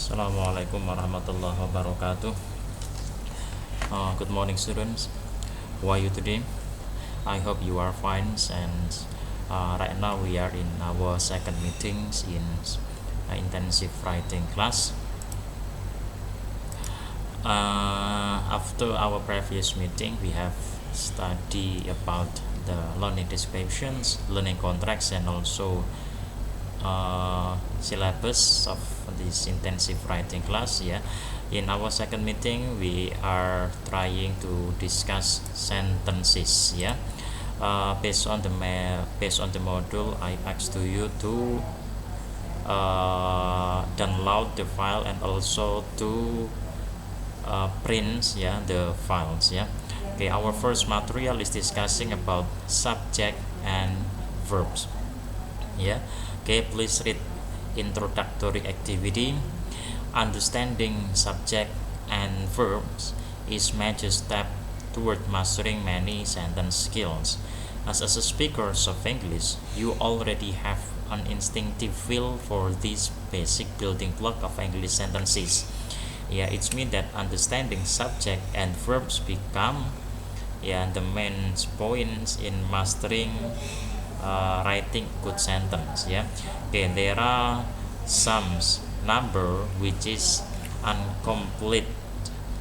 Assalamualaikum warahmatullahi wabarakatuh. Good morning, students. How are you today? I hope you are fine. And right now we are in our second meetings in intensive writing class. After our previous meeting, we have studied about the learning descriptions, learning contracts, and also syllabus of this intensive writing class. In our second meeting we are trying to discuss sentences. Based on the module, I asked to you to download the file and also to print the files. Okay, our first material is discussing about subject and verbs. Okay, please read introductory activity. Understanding subject and verbs is major step toward mastering many sentence skills. As a speaker of English, you already have an instinctive feel for this basic building block of English sentences. It means that understanding subject and verbs become the main points in mastering writing good sentence. Okay, there are some number which is incomplete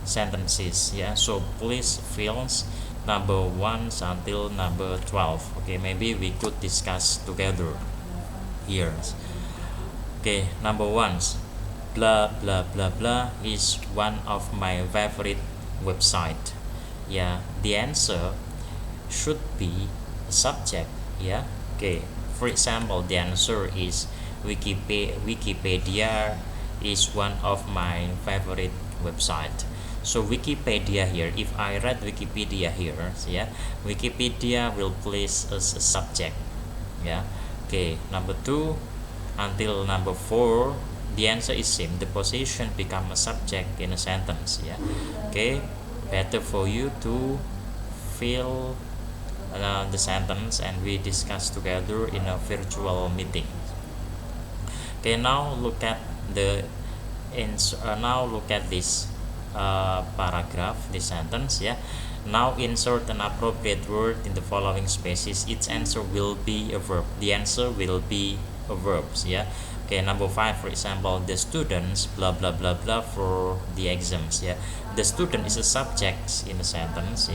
sentences. So please fill number 1 until number 12. Okay, maybe we could discuss together here. Okay, number 1, blah blah blah blah is one of my favorite website. The answer should be a subject. Okay, for example, the answer is Wikipedia is one of my favorite website. So Wikipedia here, if I read Wikipedia here, Wikipedia will place as a subject. Okay, number 2 until number 4, the answer is same. The position become a subject in a sentence. Okay, better for you to fill the sentence and we discuss together in a virtual meeting. Okay, now look at this paragraph, this sentence. Now insert an appropriate word in the following spaces. Its answer will be a verb. The answer will be a verb. Okay, number 5, for example, the students blah blah blah blah for the exams. The student is a subject in a sentence.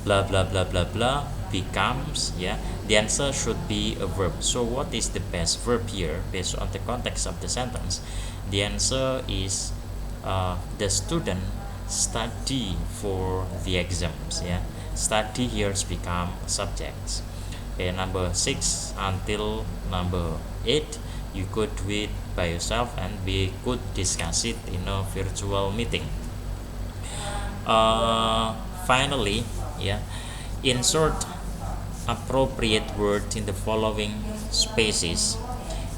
Blah blah blah blah blah becomes, the answer should be a verb. So what is the best verb here based on the context of the sentence? The answer is the student study for the exams. Study here become subjects. Okay, number 6 until number 8 you could read by yourself and we could discuss it in a virtual meeting. Finally, insert appropriate word in the following spaces.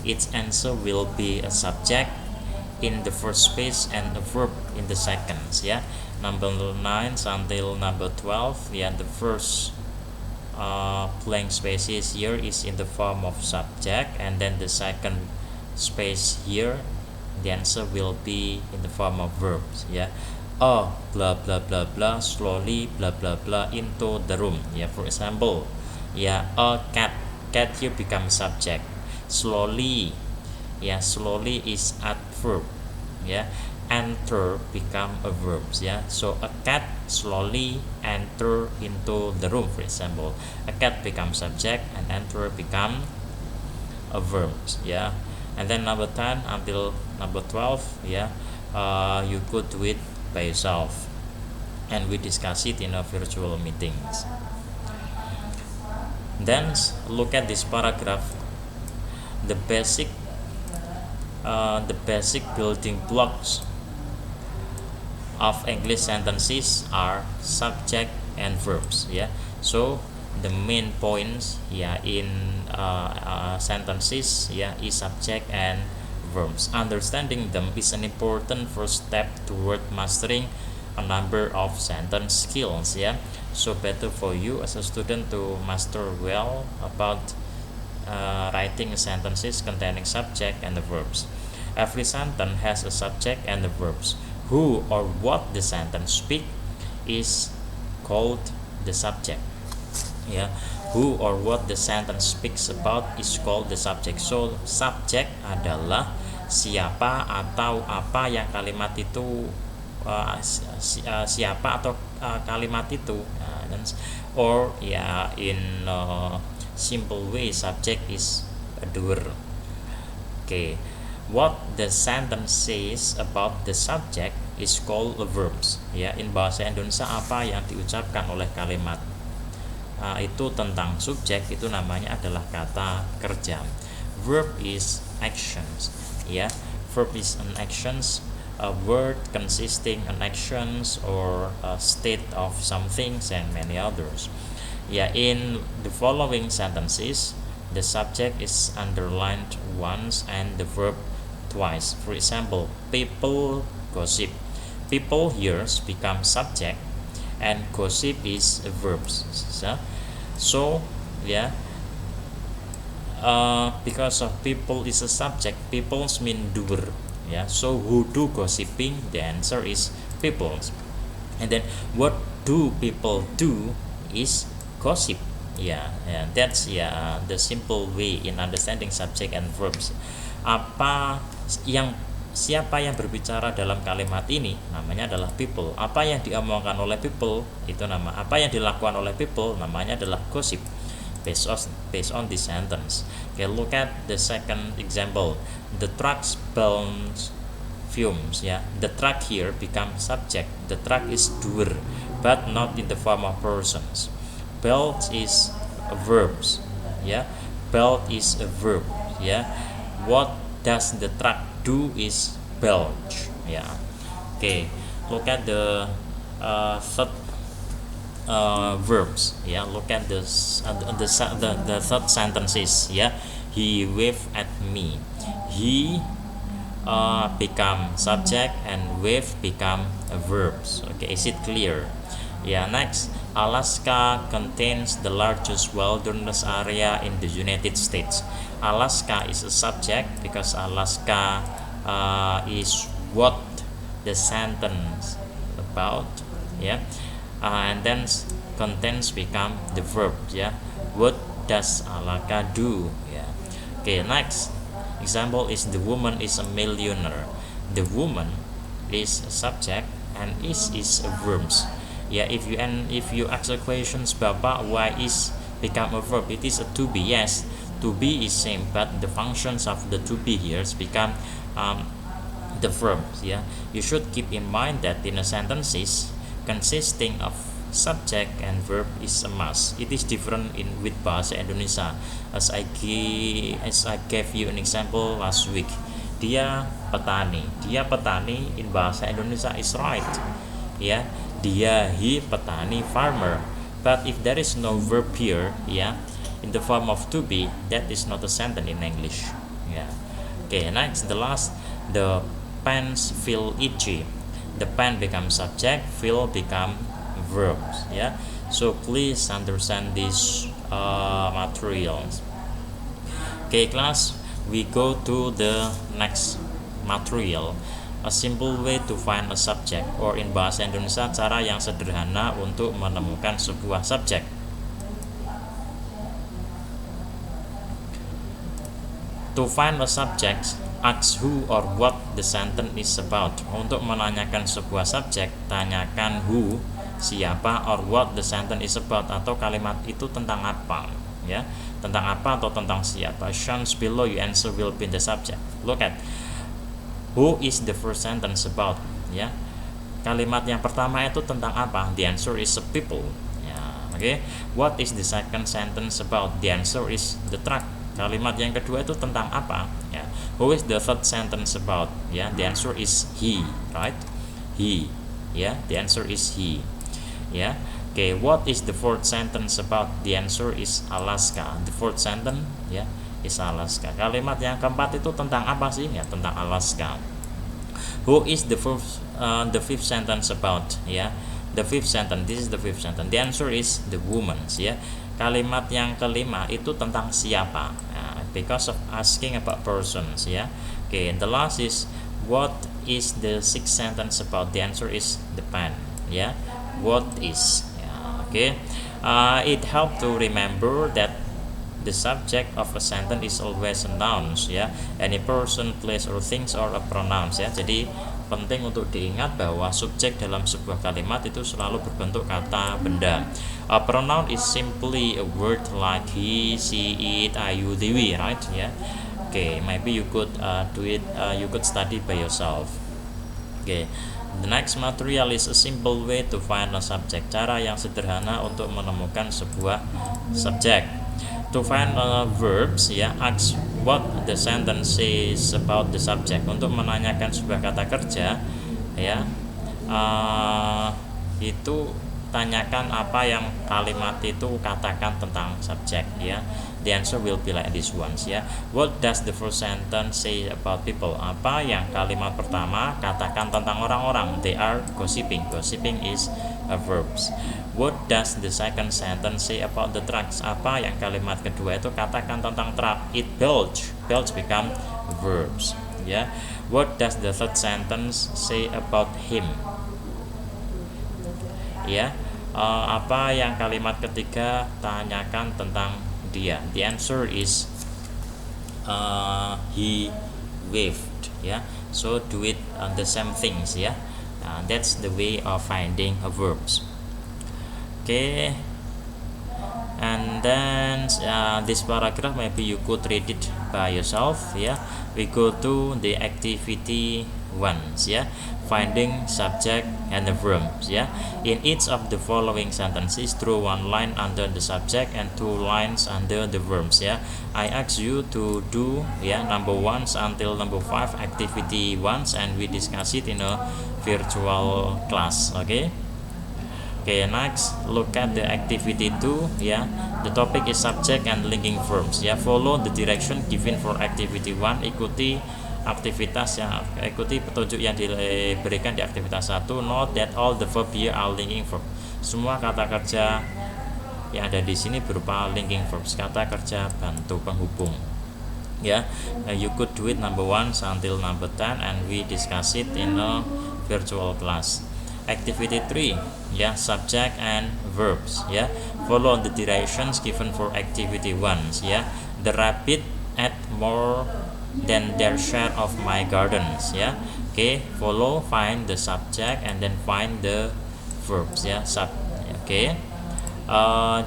Its answer will be a subject in the first space and a verb in the second. Number 9 until number 12, the first blank spaces here is in the form of subject, and then the second space here the answer will be in the form of verbs. Oh, blah blah blah blah slowly blah blah blah into the room. For example, a cat here becomes subject. Slowly, slowly is adverb. Enter become a verb. So a cat slowly enter into the room, for example. A cat becomes subject and enter become a verb. And then number 10 until number 12, you could do it by yourself and we discuss it in a virtual meetings. Then look at this paragraph. The basic building blocks of English sentences are subject and verbs. So the main points in sentences is subject and verbs. Understanding them is an important first step toward mastering a number of sentence skills. So better for you as a student to master well about writing sentences containing subject and the verbs. Every sentence has a subject and the verbs. Who or what the sentence speak is called the subject. Ya, who or what the sentence speaks about is called the subject. So subject adalah siapa atau apa yang kalimat itu siapa atau kalimat itu. Or ya, in simple way, subject is a doer. Okay, what the sentence says about the subject is called verbs. Ya, in bahasa Indonesia apa yang diucapkan oleh kalimat itu tentang subjek itu namanya adalah kata kerja. Verb is actions. Ya, verb is an actions, a word consisting an actions or a state of some things and many others. Ya, in the following sentences, the subject is underlined once and the verb twice. For example, people gossip. People here become subject and gossip is verbs. So yeah, because of people is a subject, peoples mean doer. Yeah, so who do gossiping? The answer is peoples. And then what do people do is gossip. Yeah, that's the simple way in understanding subject and verbs. Siapa yang berbicara dalam kalimat ini namanya adalah people. Apa yang diomongkan oleh people itu apa yang dilakukan oleh people namanya adalah gossip. Based on this sentence. Okay, look at the second example. The trucks burns fumes. Yeah, the truck here becomes subject. The truck is doer, but not in the form of persons. Belt is a verbs. Yeah, belt is a verb. Yeah, what does the truck do is belch. Yeah. Okay, look at the third verbs. Yeah, look at the third sentences. Yeah, he waved at me. He become subject and wave become verbs. Okay, is it clear? Yeah, next, Alaska contains the largest wilderness area in the United States. Alaska is a subject because Alaska is what the sentence about. Yeah, and then contains become the verb. Yeah, what does Alaska do? Yeah. Okay, next example is the woman is a millionaire. The woman is a subject and is a verbs. Yeah, if you ask the questions, Bapak, why is become a verb? It is a to be. Yes, to be is same, but the functions of the to be here become the verbs. Yeah, you should keep in mind that in a sentences consisting of subject and verb is a must. It is different with bahasa Indonesia. As I gave you an example last week. Dia petani in bahasa Indonesia is right. Yeah, he petani farmer. But if there is no verb here, yeah, in the form of to be, that is not a sentence in English. Yeah. Okay, next, the pants feel itchy. The pen becomes subject, feel become verbs. Yeah. So please understand these materials. Okay, class, we go to the next material. A simple way to find a subject, or in bahasa Indonesia, cara yang sederhana untuk menemukan sebuah subjek. To find a subject, ask who or what the sentence is about. Untuk menanyakan sebuah subjek, tanyakan who, siapa, or what the sentence is about, atau kalimat itu tentang apa. Ya, tentang apa atau tentang siapa. Shown below, your answer will be the subject. Look at who is the first sentence about. Ya, kalimat yang pertama itu tentang apa? The answer is a people. Ya, okay. What is the second sentence about? The answer is the truck. Kalimat yang kedua itu tentang apa? Ya, who is the third sentence about? Ya, the answer is he, right? He. Ya, the answer is he. Ya. Okay, what is the fourth sentence about? The answer is Alaska. The fourth sentence, ya, is Alaska. Kalimat yang keempat itu tentang apa sih? Ya, tentang Alaska. Who is the fifth sentence about? Ya, the fifth sentence. This is the fifth sentence. The answer is the woman. Ya, kalimat yang kelima itu tentang siapa? Because of asking about persons. Ya, Okay, and the last is what is the sixth sentence about? The answer is the pen. Yeah, what is? Yeah, okay. It helps to remember that the subject of a sentence is always a noun, ya. Any person, place, or things or a pronouns, ya. Jadi penting untuk diingat bahwa subjek dalam sebuah kalimat itu selalu berbentuk kata benda. A pronoun is simply a word like he, she, it, I, you, they, we, right? Yeah. Okay, maybe you could do it. You could study by yourself. Okay. The next material is a simple way to find a subject. Cara yang sederhana untuk menemukan sebuah subjek. To find verbs, ya, ask what the sentence says about the subject. Untuk menanyakan sebuah kata kerja, ya, itu tanyakan apa yang kalimat itu katakan tentang subjek, ya. The answer will be like this ones, ya. What does the first sentence say about people? Apa yang kalimat pertama katakan tentang orang-orang? They are gossiping. Gossiping is a verbs. What does the second sentence say about the trucks? Apa yang kalimat kedua itu katakan tentang truck? It belch. Belch become verbs, ya. What does the third sentence say about him? Ya, apa yang kalimat ketiga tanyakan tentang dia? The answer is he waved, ya. So do it the same things, ya. That's the way of finding verbs. Okay, and then this paragraph maybe you could read it by yourself, yeah. We go to the activity ones, yeah. Finding subject and the verbs, yeah. In each of the following sentences, draw one line under the subject and two lines under the verbs, yeah. I ask you to do, yeah, number 1 until number 5 activity ones, and we discuss it in a virtual class. Okay. Okay, next look at the activity 2, ya. The topic is subject and linking verbs, ya. Follow the direction given for activity 1. Ikuti petunjuk yang diberikan di aktivitas 1. Note that all the verb here are linking verbs. Semua kata kerja yang ada di sini berupa linking verbs, kata kerja bantu penghubung. Ya, you could do it number 1 until number 10 and we discuss it in a virtual class. Activity 3, ya, subject and verbs, ya. Follow the directions given for activity 1, ya. The rabbit ate more than their share of my gardens, ya. Okay, follow, find the subject and then find the verbs, ya. Okay,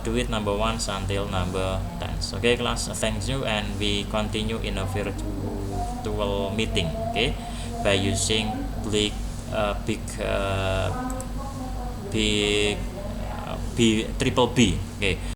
do it number 1 until number 10. Okay, class, thank you, and we continue in a virtual meeting, okay, by using triple B. Okay.